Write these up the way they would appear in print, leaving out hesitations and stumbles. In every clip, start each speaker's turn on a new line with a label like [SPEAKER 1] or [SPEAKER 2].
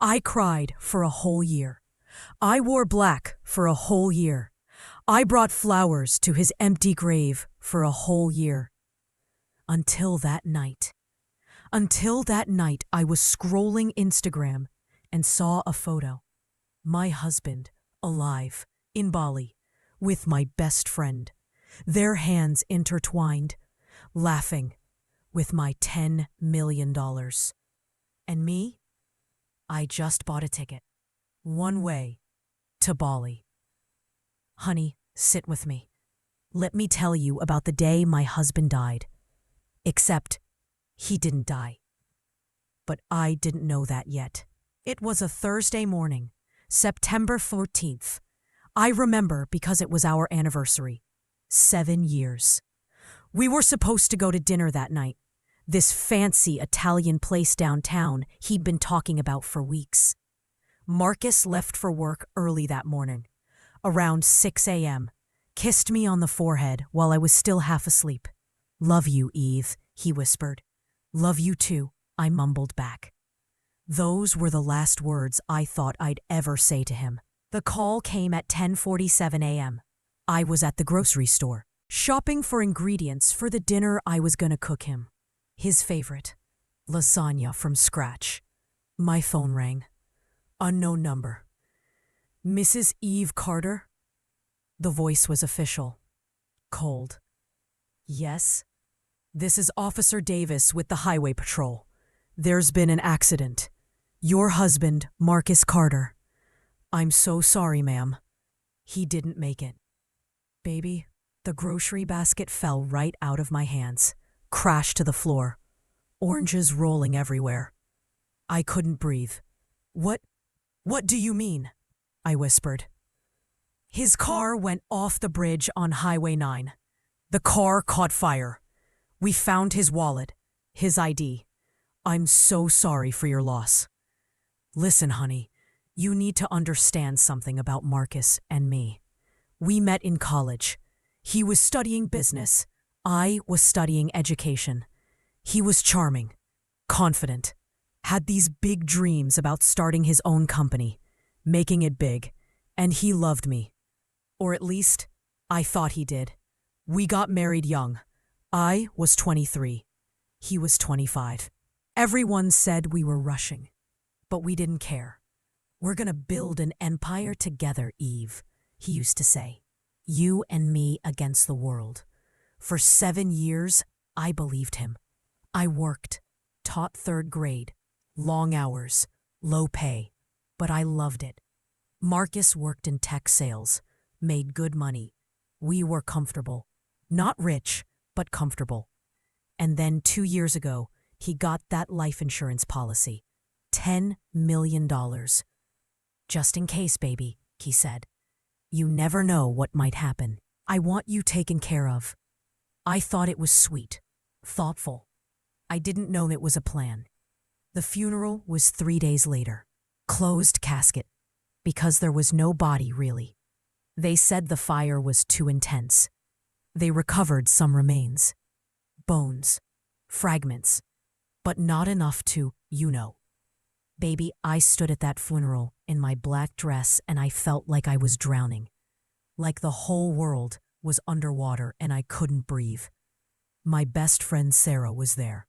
[SPEAKER 1] I cried for a whole year. I wore black for a whole year. I brought flowers to his empty grave for a whole year. Until that night. Until that night, I was scrolling Instagram and saw a photo. My husband, alive, in Bali, with my best friend. Their hands intertwined, laughing, with my $10 million. And me? I just bought a ticket. One way to Bali. Honey, sit with me. Let me tell you about the day my husband died. Except, he didn't die. But I didn't know that yet. It was a Thursday morning, September 14th. I remember because it was our anniversary. 7 years. We were supposed to go to dinner that night. This fancy Italian place downtown he'd been talking about for weeks. Marcus left for work early that morning, around 6 a.m., kissed me on the forehead while I was still half asleep. "Love you, Eve," he whispered. "Love you too," I mumbled back. Those were the last words I thought I'd ever say to him. The call came at 10:47 a.m. I was at the grocery store, shopping for ingredients for the dinner I was gonna cook him. His favorite, lasagna from scratch. My phone rang. Unknown number. "Mrs. Eve Carter?" The voice was official. Cold. "Yes? This is Officer Davis with the Highway Patrol. There's been an accident. Your husband, Marcus Carter." "I'm so sorry, ma'am. He didn't make it." Baby, the grocery basket fell right out of my hands, crashed to the floor, oranges rolling everywhere. I couldn't breathe. What do you mean?" I whispered. "His car went off the bridge on Highway 9. The car caught fire. We found his wallet, his ID. I'm so sorry for your loss. Listen, honey, you need to understand something about Marcus and me. We met in college. He was studying business. I was studying education. He was charming, confident, had these big dreams about starting his own company, making it big, and he loved me. Or at least, I thought he did. We got married young. I was 23. He was 25. Everyone said we were rushing, but we didn't care. We're gonna build an empire together, Eve, he used to say. You and me against the world. For 7 years, I believed him. I worked, taught 3rd grade, long hours, low pay, but I loved it. Marcus worked in tech sales, made good money. We were comfortable. Not rich, but comfortable. And then 2 years ago, he got that life insurance policy. $10 million. "Just in case, baby," he said. "You never know what might happen. I want you taken care of." I thought it was sweet, thoughtful. I didn't know it was a plan. The funeral was 3 days later. Closed casket, because there was no body really. They said the fire was too intense. They recovered some remains. Bones, fragments, but not enough to, Baby, I stood at that funeral in my black dress and I felt like I was drowning. Like the whole world was underwater and I couldn't breathe. My best friend Sarah was there,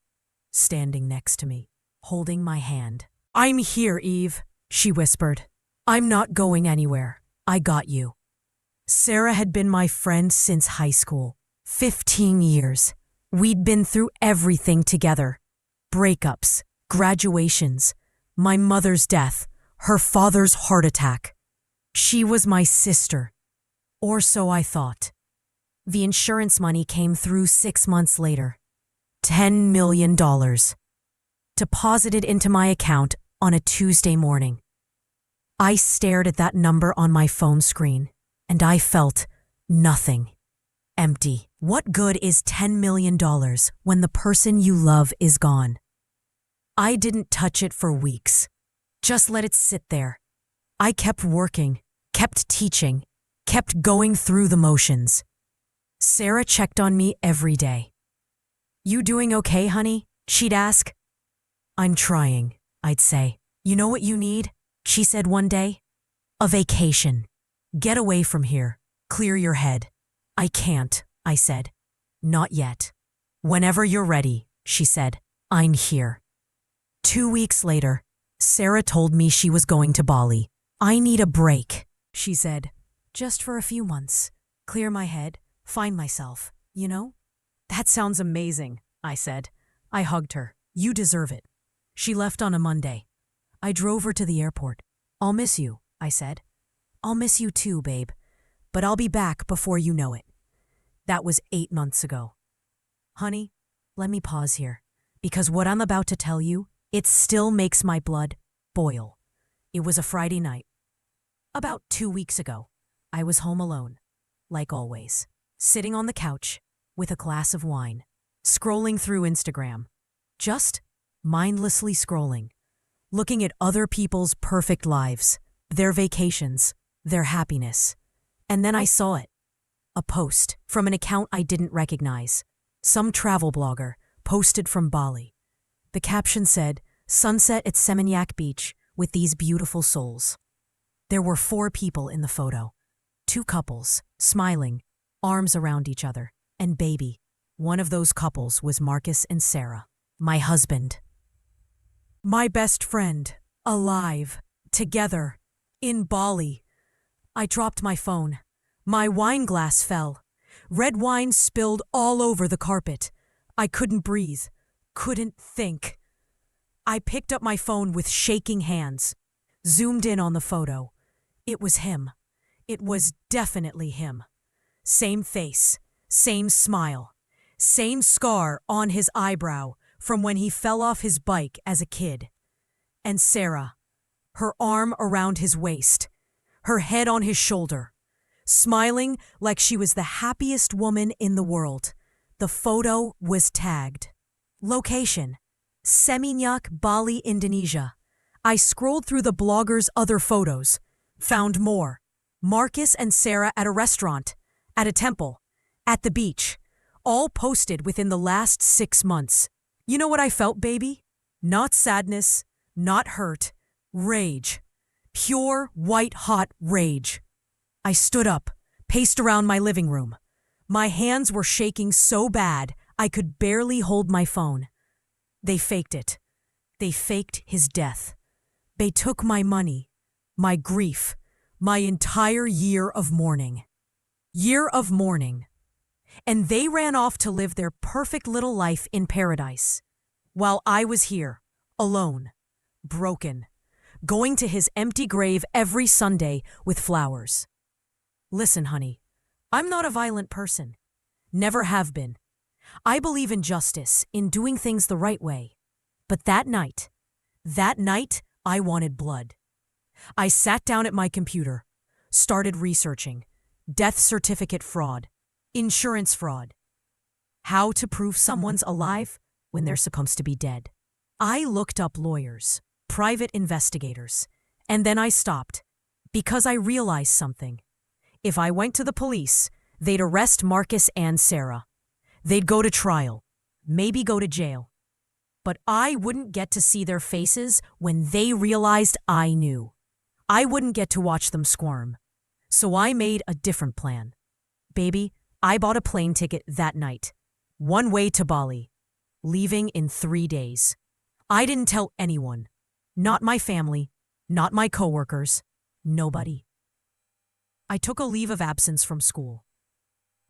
[SPEAKER 1] standing next to me, holding my hand. "I'm here, Eve," she whispered. "I'm not going anywhere. I got you." Sarah had been my friend since high school. 15 years. We'd been through everything together. Breakups, graduations, my mother's death, her father's heart attack. She was my sister. Or so I thought. The insurance money came through 6 months later. $10 million. Deposited into my account on a Tuesday morning. I stared at that number on my phone screen, and I felt nothing. Empty. What good is $10 million when the person you love is gone? I didn't touch it for weeks. Just let it sit there. I kept working, kept teaching, kept going through the motions. Sarah checked on me every day. "You doing okay, honey?" she'd ask. "I'm trying," I'd say. You know what you need? She said one day. A vacation. Get away from here. Clear your head. I can't, I said. Not yet. Whenever you're ready, she said. I'm here. 2 weeks later, Sarah told me she was going to Bali. I need a break, she said. Just for a few months. Clear my head, find myself, you know? That sounds amazing, I said. I hugged her. You deserve it. She left on a Monday. I drove her to the airport. I'll miss you, I said. I'll miss you too, babe. But I'll be back before you know it. That was 8 months ago. Honey, let me pause here, because what I'm about to tell you, it still makes my blood boil. It was a Friday night. About 2 weeks ago, I was home alone, like always, sitting on the couch with a glass of wine, scrolling through Instagram, just mindlessly scrolling, looking at other people's perfect lives, their vacations, their happiness. And then I saw it. A post from an account I didn't recognize. Some travel blogger posted from Bali. The caption said, "Sunset at Seminyak Beach with these beautiful souls." There were 4 people in the photo. 2 couples, smiling, arms around each other, and baby. One of those couples was Marcus and Sarah, my husband. My best friend, alive, together, in Bali. I dropped my phone. My wine glass fell. Red wine spilled all over the carpet. I couldn't breathe, couldn't think. I picked up my phone with shaking hands, zoomed in on the photo. It was him. It was definitely him. Same face, same smile, same scar on his eyebrow from when he fell off his bike as a kid. And Sarah, her arm around his waist, her head on his shoulder, smiling like she was the happiest woman in the world. The photo was tagged. Location: Seminyak, Bali, Indonesia. I scrolled through the blogger's other photos, found more. Marcus and Sarah at a restaurant, at a temple, at the beach, all posted within the last 6 months. You know what I felt, baby? Not sadness, not hurt, rage. Pure, white-hot rage. I stood up, paced around my living room. My hands were shaking so bad I could barely hold my phone. They faked it. They faked his death. They took my money, my grief, my entire year of mourning. Year of mourning. And they ran off to live their perfect little life in paradise, while I was here, alone, broken, going to his empty grave every Sunday with flowers. Listen, honey, I'm not a violent person. Never have been. I believe in justice, in doing things the right way. But that night, I wanted blood. I sat down at my computer, started researching death certificate fraud, insurance fraud, how to prove someone's alive when they're supposed to be dead. I looked up lawyers, private investigators, and then I stopped because I realized something. If I went to the police, they'd arrest Marcus and Sarah. They'd go to trial, maybe go to jail. But I wouldn't get to see their faces when they realized I knew. I wouldn't get to watch them squirm. So I made a different plan. Baby, I bought a plane ticket that night. One way to Bali. Leaving in 3 days. I didn't tell anyone. Not my family. Not my coworkers. Nobody. I took a leave of absence from school.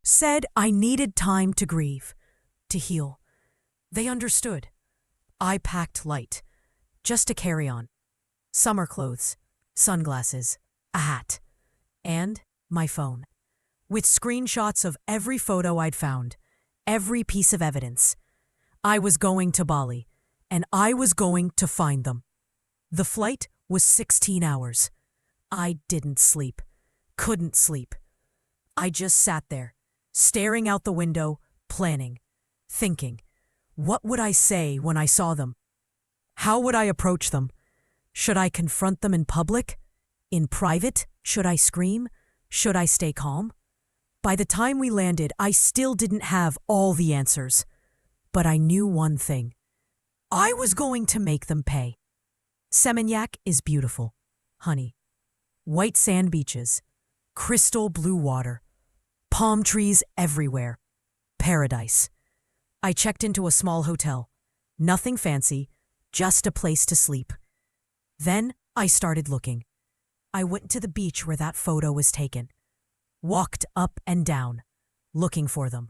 [SPEAKER 1] Said I needed time to grieve, to heal. They understood. I packed light, just to carry on. Summer clothes, sunglasses, a hat, and my phone, with screenshots of every photo I'd found, every piece of evidence. I was going to Bali, and I was going to find them. The flight was 16 hours. I didn't sleep, couldn't sleep. I just sat there, staring out the window, planning, thinking, what would I say when I saw them? How would I approach them? Should I confront them in public? In private? Should I scream? Should I stay calm? By the time we landed, I still didn't have all the answers. But I knew one thing. I was going to make them pay. Seminyak is beautiful, honey. White sand beaches, crystal blue water, palm trees everywhere. Paradise. I checked into a small hotel. Nothing fancy, just a place to sleep. Then I started looking. I went to the beach where that photo was taken. Walked up and down, looking for them.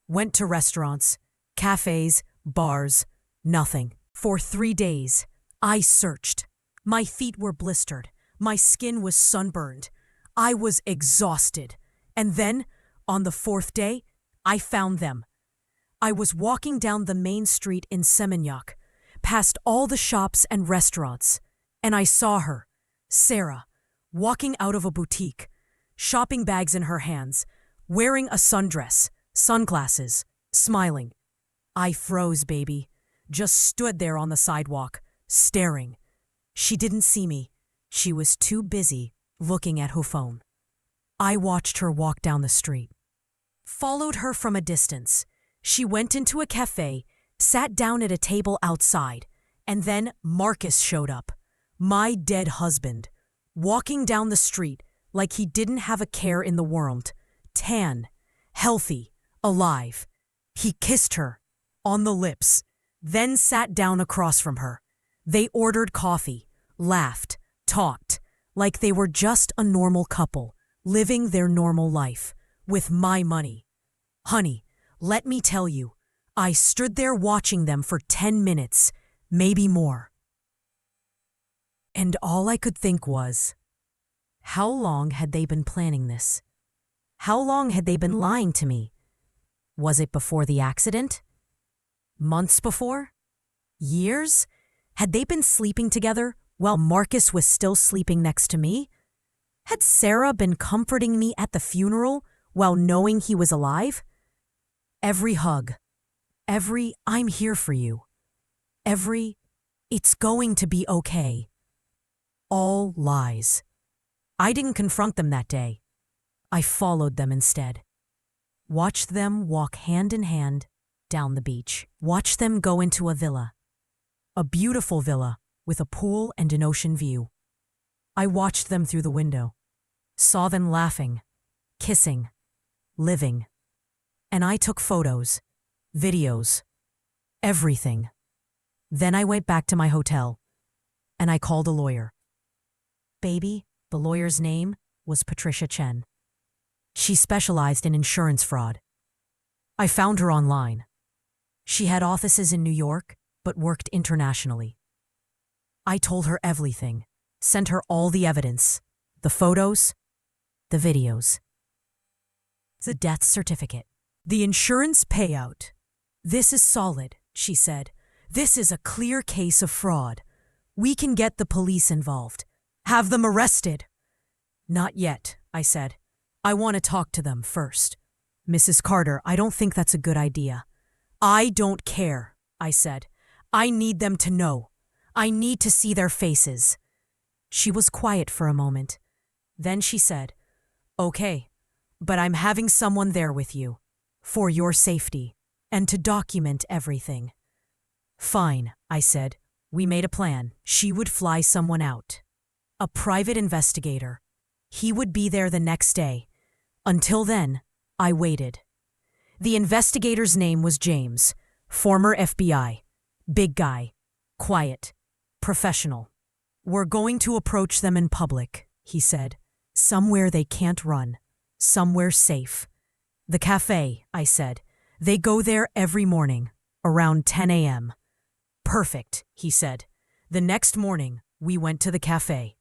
[SPEAKER 1] Went to restaurants, cafes, bars, nothing. For 3 days, I searched. My feet were blistered. My skin was sunburned. I was exhausted. And then, on the 4th day, I found them. I was walking down the main street in Seminyak, past all the shops and restaurants, and I saw her, Sarah, walking out of a boutique, shopping bags in her hands, wearing a sundress, sunglasses, smiling. I froze, baby, just stood there on the sidewalk, staring. She didn't see me. She was too busy looking at her phone. I watched her walk down the street. Followed her from a distance. She went into a cafe, sat down at a table outside, and then Marcus showed up, my dead husband, walking down the street like he didn't have a care in the world, tan, healthy, alive. He kissed her on the lips, then sat down across from her. They ordered coffee, laughed, talked, like they were just a normal couple, living their normal life, with my money. Honey, let me tell you, I stood there watching them for 10 minutes, maybe more. And all I could think was, how long had they been planning this? How long had they been lying to me? Was it before the accident? Months before? Years? Had they been sleeping together while Marcus was still sleeping next to me? Had Sarah been comforting me at the funeral while knowing he was alive? Every hug, every "I'm here for you," every "it's going to be okay." All lies. I didn't confront them that day. I followed them instead. Watched them walk hand in hand down the beach. Watched them go into a villa. A beautiful villa with a pool and an ocean view. I watched them through the window. Saw them laughing, kissing, living. And I took photos, videos, everything. Then I went back to my hotel, and I called a lawyer. Baby, the lawyer's name was Patricia Chen. She specialized in insurance fraud. I found her online. She had offices in New York, but worked internationally. I told her everything, sent her all the evidence, the photos, the videos. The death certificate. The insurance payout. This is solid, she said. This is a clear case of fraud. We can get the police involved. Have them arrested. Not yet, I said. I want to talk to them first. Mrs. Carter, I don't think that's a good idea. I don't care, I said. I need them to know. I need to see their faces. She was quiet for a moment. Then she said, Okay, but I'm having someone there with you. For your safety, and to document everything. Fine, I said. We made a plan. She would fly someone out. A private investigator. He would be there the next day. Until then, I waited. The investigator's name was James, former FBI. Big guy. Quiet. Professional. We're going to approach them in public, he said. Somewhere they can't run. Somewhere safe. The cafe, I said. They go there every morning, around 10 a.m. Perfect, he said. The next morning, we went to the cafe,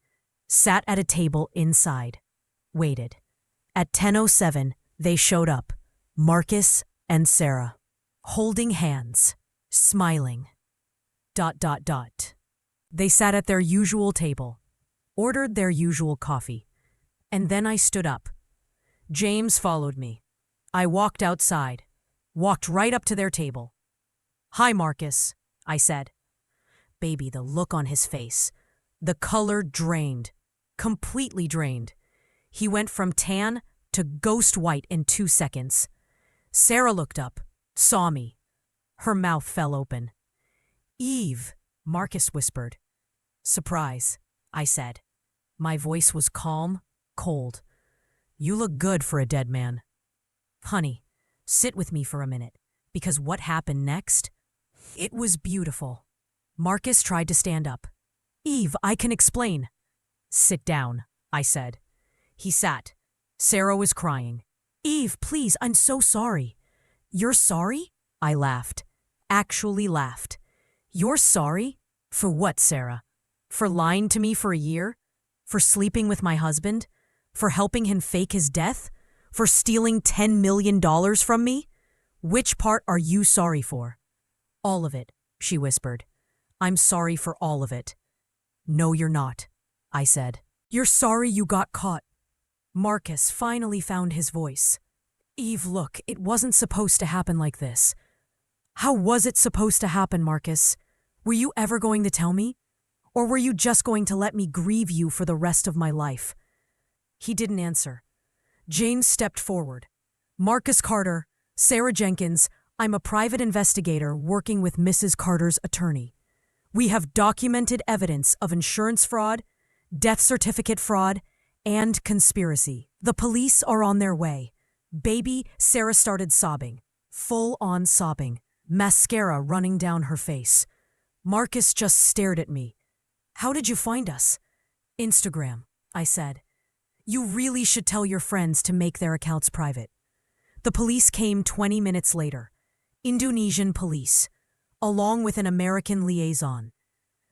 [SPEAKER 1] sat at a table inside, waited. At 10:07, they showed up, Marcus and Sarah, holding hands, smiling. ... They sat at their usual table, ordered their usual coffee, and then I stood up. James followed me. I walked outside, walked right up to their table. Hi, Marcus, I said. Baby, the look on his face. The color drained, completely drained. He went from tan to ghost white in 2 seconds. Sarah looked up, saw me. Her mouth fell open. Eve, Marcus whispered. Surprise, I said. My voice was calm, cold. You look good for a dead man. Honey, sit with me for a minute, because what happened next? It was beautiful. Marcus tried to stand up. Eve, I can explain. Sit down, I said. He sat. Sarah was crying. Eve, please, I'm so sorry. You're sorry? I laughed. Actually laughed. You're sorry? For what, Sarah? For lying to me for a year? For sleeping with my husband? For helping him fake his death? For stealing $10 million from me? Which part are you sorry for? All of it, she whispered. I'm sorry for all of it. No, you're not, I said. You're sorry you got caught. Marcus finally found his voice. Eve, look, it wasn't supposed to happen like this. How was it supposed to happen, Marcus? Were you ever going to tell me? Or were you just going to let me grieve you for the rest of my life? He didn't answer. Jane stepped forward. Marcus Carter, Sarah Jenkins, I'm a private investigator working with Mrs. Carter's attorney. We have documented evidence of insurance fraud, death certificate fraud, and conspiracy. The police are on their way. Baby, Sarah started sobbing. Full-on sobbing. Mascara running down her face. Marcus just stared at me. How did you find us? Instagram, I said. You really should tell your friends to make their accounts private. The police came 20 minutes later. Indonesian police, along with an American liaison.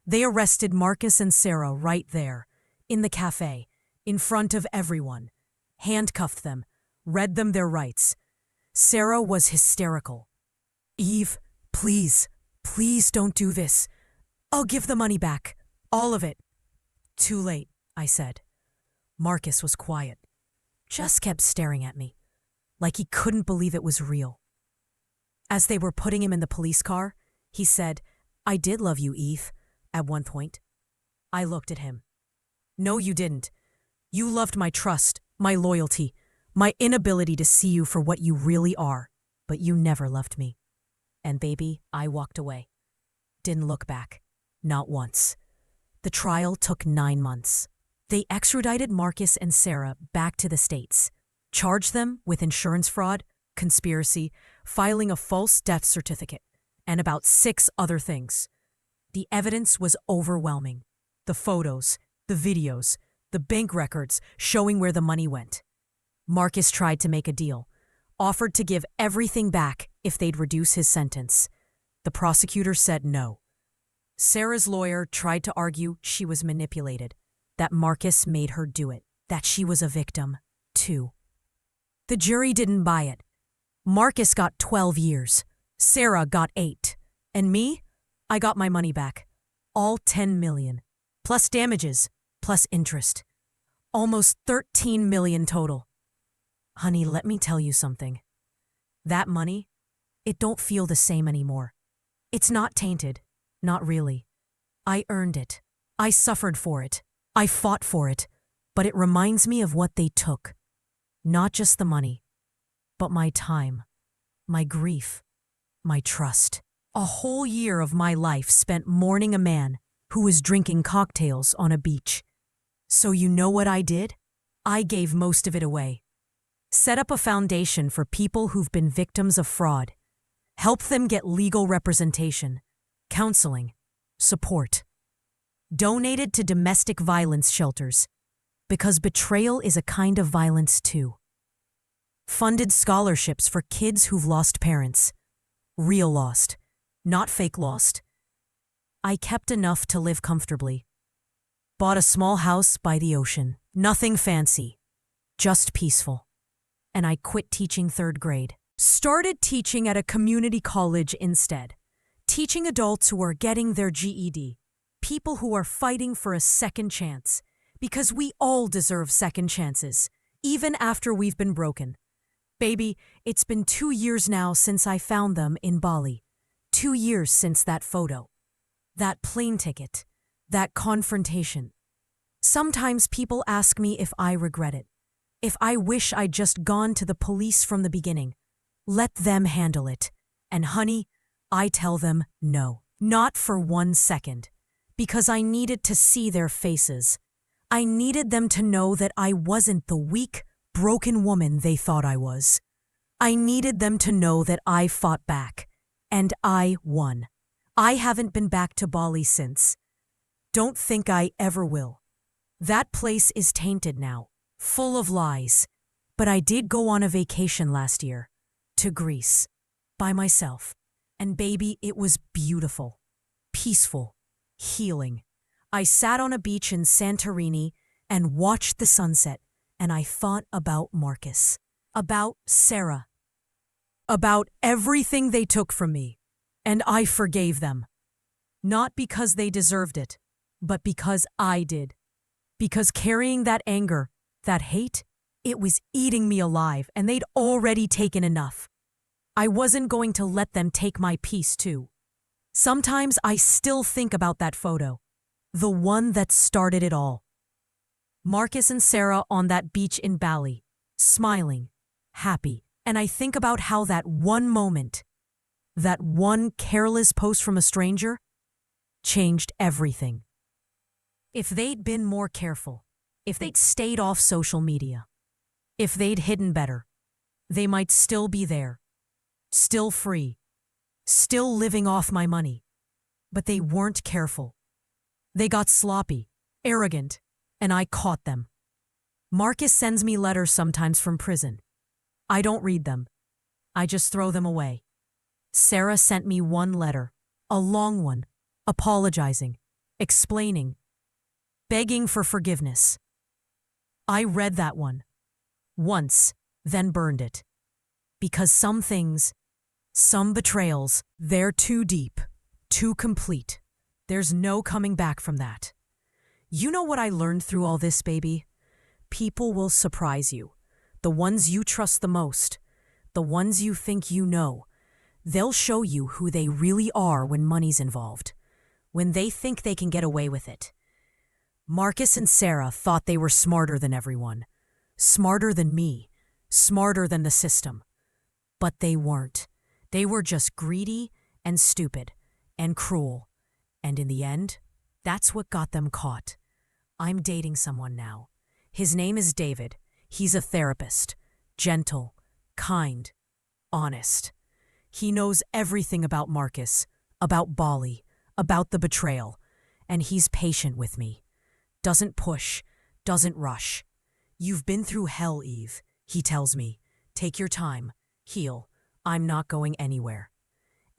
[SPEAKER 1] They arrested Marcus and Sarah right there, in the cafe, in front of everyone. Handcuffed them, read them their rights. Sarah was hysterical. Eve, please, please don't do this. I'll give the money back, all of it. Too late, I said. Marcus was quiet, just kept staring at me, like he couldn't believe it was real. As they were putting him in the police car, he said, I did love you, Eve, at one point. I looked at him. No, you didn't. You loved my trust, my loyalty, my inability to see you for what you really are, but you never loved me. And baby, I walked away. Didn't look back. Not once. The trial took 9 months. They extradited Marcus and Sarah back to the States, charged them with insurance fraud, conspiracy, filing a false death certificate, and about 6 other things. The evidence was overwhelming. The photos, the videos, the bank records showing where the money went. Marcus tried to make a deal, offered to give everything back if they'd reduce his sentence. The prosecutor said no. Sarah's lawyer tried to argue she was manipulated, that Marcus made her do it, that she was a victim, too. The jury didn't buy it. Marcus got 12 years. Sarah got 8. And me? I got my money back. All 10 million. Plus damages, plus interest. Almost 13 million total. Honey, let me tell you something. That money, it don't feel the same anymore. It's not tainted. Not really. I earned it. I suffered for it. I fought for it. But it reminds me of what they took. Not just the money, but my time, my grief, my trust. A whole year of my life spent mourning a man who was drinking cocktails on a beach. So you know what I did? I gave most of it away. Set up a foundation for people who've been victims of fraud. Help them get legal representation, counseling, support. Donated to domestic violence shelters, because betrayal is a kind of violence too. Funded scholarships for kids who've lost parents. Real lost, not fake lost. I kept enough to live comfortably. Bought a small house by the ocean. Nothing fancy, just peaceful. And I quit teaching 3rd grade. Started teaching at a community college instead. Teaching adults who are getting their GED. People who are fighting for a second chance. Because we all deserve second chances, even after we've been broken. Baby, it's been 2 years now since I found them in Bali. 2 years since that photo. That plane ticket. That confrontation. Sometimes people ask me if I regret it. If I wish I'd just gone to the police from the beginning. Let them handle it. And honey, I tell them no. Not for 1 second. because I needed to see their faces. I needed them to know that I wasn't the weak, broken woman they thought I was. I needed them to know that I fought back, and I won. I haven't been back to Bali since. Don't think I ever will. That place is tainted now, full of lies. But I did go on a vacation last year, to Greece, by myself. And baby, it was beautiful, peaceful, healing. I sat on a beach in Santorini and watched the sunset, and I thought about Marcus, about Sarah, about everything they took from me, and I forgave them. Not because they deserved it, but because I did. Because carrying that anger, that hate, it was eating me alive, and they'd already taken enough. I wasn't going to let them take my peace too. Sometimes I still think about that photo, the one that started it all. Marcus and Sarah on that beach in Bali, smiling, happy, and I think about how that one moment, that one careless post from a stranger, changed everything. If they'd been more careful, if they'd stayed off social media, if they'd hidden better, they might still be there, still free, still living off my money. But they weren't careful. They got sloppy, arrogant, and I caught them. Marcus sends me letters sometimes from prison. I don't read them. I just throw them away. Sarah sent me one letter, a long one, apologizing, explaining, begging for forgiveness. I read that one. Once, then burned it. Because some things, some betrayals, they're too deep, too complete. There's no coming back from that. You know what I learned through all this, baby? People will surprise you. The ones you trust the most, the ones you think you know. They'll show you who they really are when money's involved, when they think they can get away with it. Marcus and Sarah thought they were smarter than everyone. Smarter than me, smarter than the system. But they weren't. They were just greedy and stupid and cruel. And in the end, that's what got them caught. I'm dating someone now. His name is David. He's a therapist. Gentle, kind, honest. He knows everything about Marcus, about Bali, about the betrayal. And he's patient with me. Doesn't push, doesn't rush. You've been through hell, Eve, he tells me. Take your time, heal. I'm not going anywhere.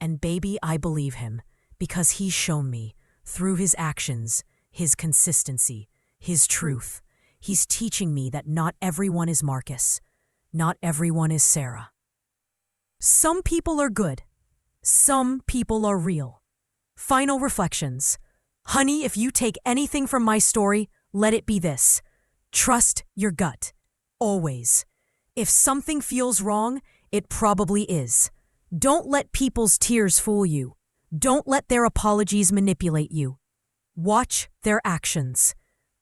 [SPEAKER 1] And baby, I believe him, because he's shown me, through his actions, his consistency, his truth. He's teaching me that not everyone is Marcus. Not everyone is Sarah. Some people are good. Some people are real. Final reflections. Honey, if you take anything from my story, let it be this. Trust your gut. Always. If something feels wrong, it probably is. Don't let people's tears fool you. Don't let their apologies manipulate you. Watch their actions.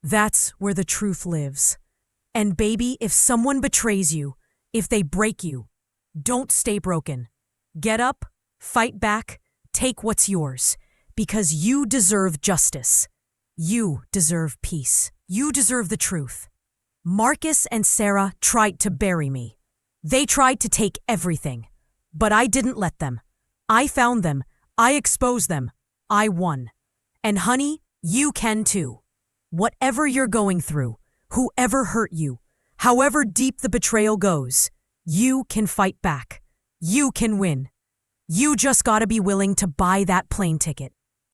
[SPEAKER 1] That's where the truth lives. And baby, if someone betrays you, if they break you, don't stay broken. Get up, fight back, take what's yours. Because you deserve justice. You deserve peace. You deserve the truth. Marcus and Sarah tried to bury me. They tried to take everything. But I didn't let them. I found them. I exposed them. I won. And honey, you can too. Whatever you're going through, whoever hurt you, however deep the betrayal goes, you can fight back. You can win. You just gotta be willing to buy that plane ticket.